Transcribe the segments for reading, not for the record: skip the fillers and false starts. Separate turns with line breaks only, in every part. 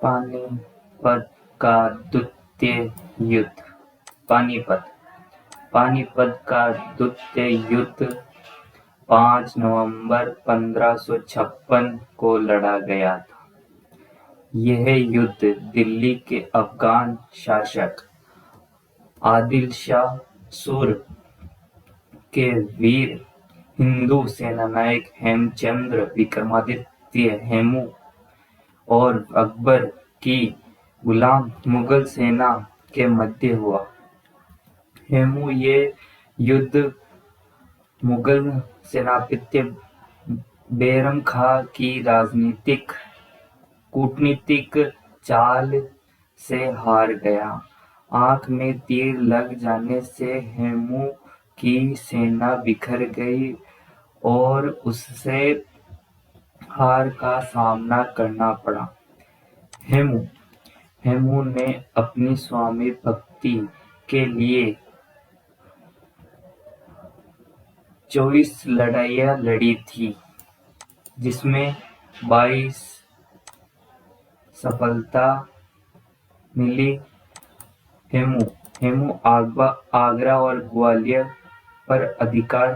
पानीपत का द्वितीय युद्ध। पानीपत पानीपत का द्वितीय युद्ध 5 नवंबर 1556 को लड़ा गया था। यह युद्ध दिल्ली के अफगान शासक आदिल शाह सूर के वीर हिंदू सेनानायक हेमचंद्र विक्रमादित्य हेमू और अकबर की गुलाम मुगल सेना के मध्य हुआ। हेमू ये युद्ध मुगल सेनापति बैरम खां की कूटनीतिक चाल से हार गया। आंख में तीर लग जाने से हेमू की सेना बिखर गई और उससे हार का सामना करना पड़ा। हेमू ने अपनी स्वामी भक्ति के लिए 24 लड़ाइयां लड़ी थी, जिसमें 22 सफलता मिली। हेमू आगरा और ग्वालियर पर अधिकार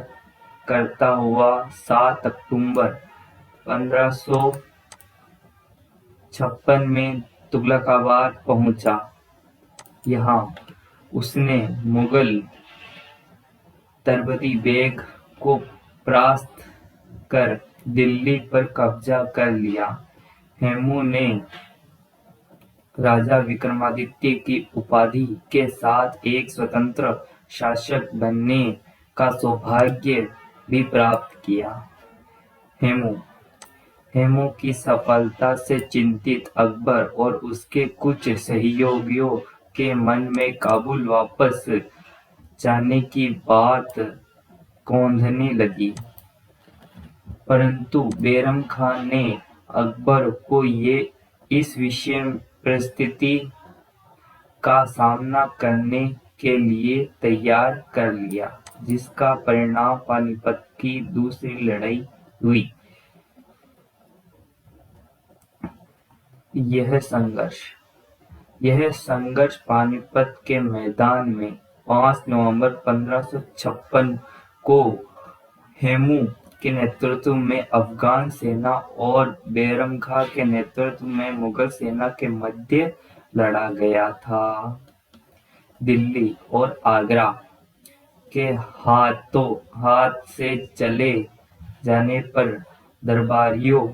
करता हुआ 7 अक्टूबर 1556 में तुगलकाबाद पहुंचा। यहाँ उसने मुगल तरबती बेग को परास्त कर दिल्ली पर कब्जा कर लिया। हेमू ने राजा विक्रमादित्य की उपाधि के साथ एक स्वतंत्र शासक बनने का सौभाग्य भी प्राप्त किया। हेमू की सफलता से चिंतित अकबर और उसके कुछ सहयोगियों के मन में काबुल वापस जाने की बात कौंधने लगी, परंतु बैरम खान ने अकबर को इस विषम परिस्थिति का सामना करने के लिए तैयार कर लिया, जिसका परिणाम पानीपत की दूसरी लड़ाई हुई। यह संघर्ष पानीपत के मैदान में 5 नवंबर 1556 को हेमू के नेतृत्व में अफगान सेना और बैरम खां के नेतृत्व में मुगल सेना के मध्य लड़ा गया था। दिल्ली और आगरा के हाथ से चले जाने पर दरबारियों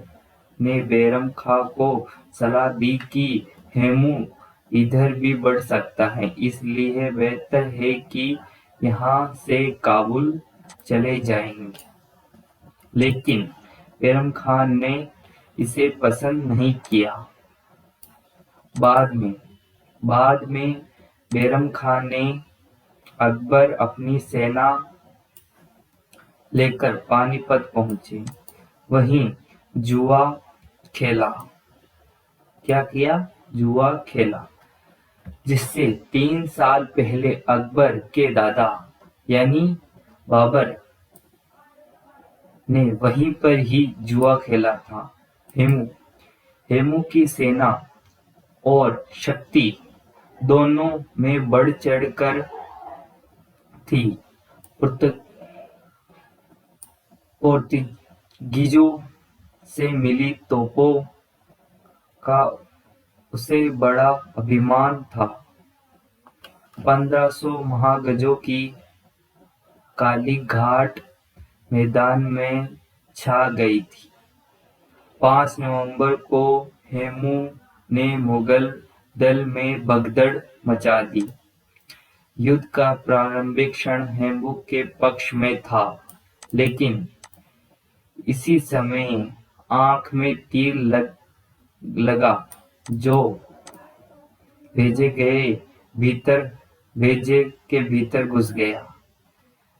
ने बैरम खां को सलाह दी कि हेमू इधर भी बढ़ सकता है, इसलिए बेहतर है कि यहाँ से काबुल चले जाएंगे। लेकिन बैरम खान ने इसे पसंद नहीं किया। बाद में बैरम खान ने अकबर अपनी सेना लेकर पानीपत पहुंचे। वहीं जुआ खेला। क्या किया? जुआ खेला, जिससे 3 साल पहले अकबर के दादा यानी बाबर ने वहीं पर ही जुआ खेला था। हेमू की सेना और शक्ति दोनों में बढ़ चढ़कर थी। पोर्तुगीजों से मिली तोपों का उसे बड़ा अभिमान था। 1500 महागजों की काली घाट मैदान में छा गई थी। 5 नवंबर को हेमू ने मुगल दल में भगदड़ मचा दी। युद्ध का प्रारंभिक क्षण हेमू के पक्ष में था, लेकिन इसी समय आंख में तीर लगा जो भेजे के भीतर घुस गया।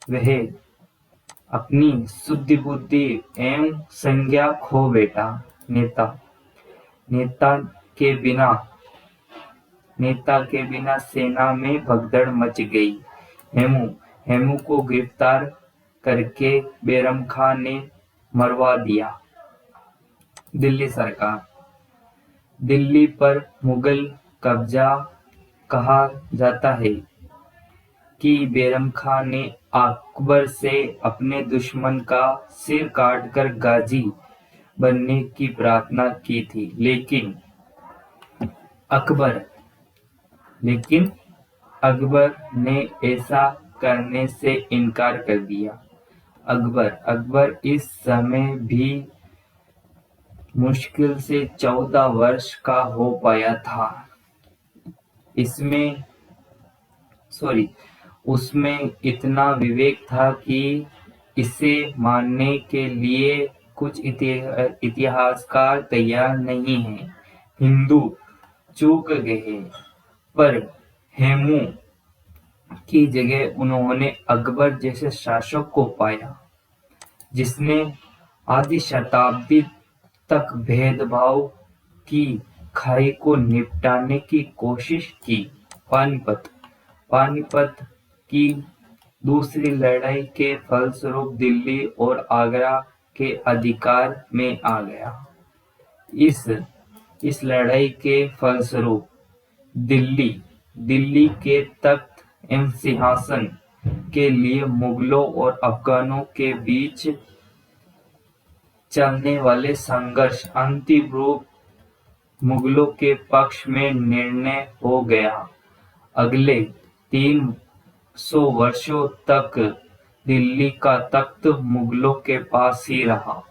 वह अपनी शुद्ध बुद्धि एवं संज्ञा खो बैठा। नेता के बिना सेना में भगदड़ मच गई। हेमू को गिरफ्तार करके बैरम खां ने मरवा दिया। दिल्ली पर मुगल कब्जा कहा जाता है कि बैरम खान ने अकबर से अपने दुश्मन का सिर काटकर गाजी बनने की प्रार्थना की थी, अकबर लेकिन अकबर ने ऐसा करने से इनकार कर दिया। अकबर इस समय भी मुश्किल से 14 वर्ष का हो पाया था। उसमें इतना विवेक था कि इसे मानने के लिए कुछ इतिहासकार तैयार नहीं हैं। हिंदू चूक गए, पर हेमू की जगह उन्होंने अकबर जैसे शासक को पाया, जिसने आधी शताब्दी तक भेदभाव की खाई को निपटाने की कोशिश की। पानीपत की दूसरी लड़ाई के फलस्वरूप दिल्ली और आगरा के अधिकार में आ गया। इस लड़ाई के फलस्वरूप दिल्ली के तख्त एवं सिंहासन के लिए मुगलों और अफगानों के बीच चलने वाले संघर्ष अंतिम रूप मुगलों के पक्ष में निर्णय हो गया। अगले 300 वर्षों तक दिल्ली का तख्त मुगलों के पास ही रहा।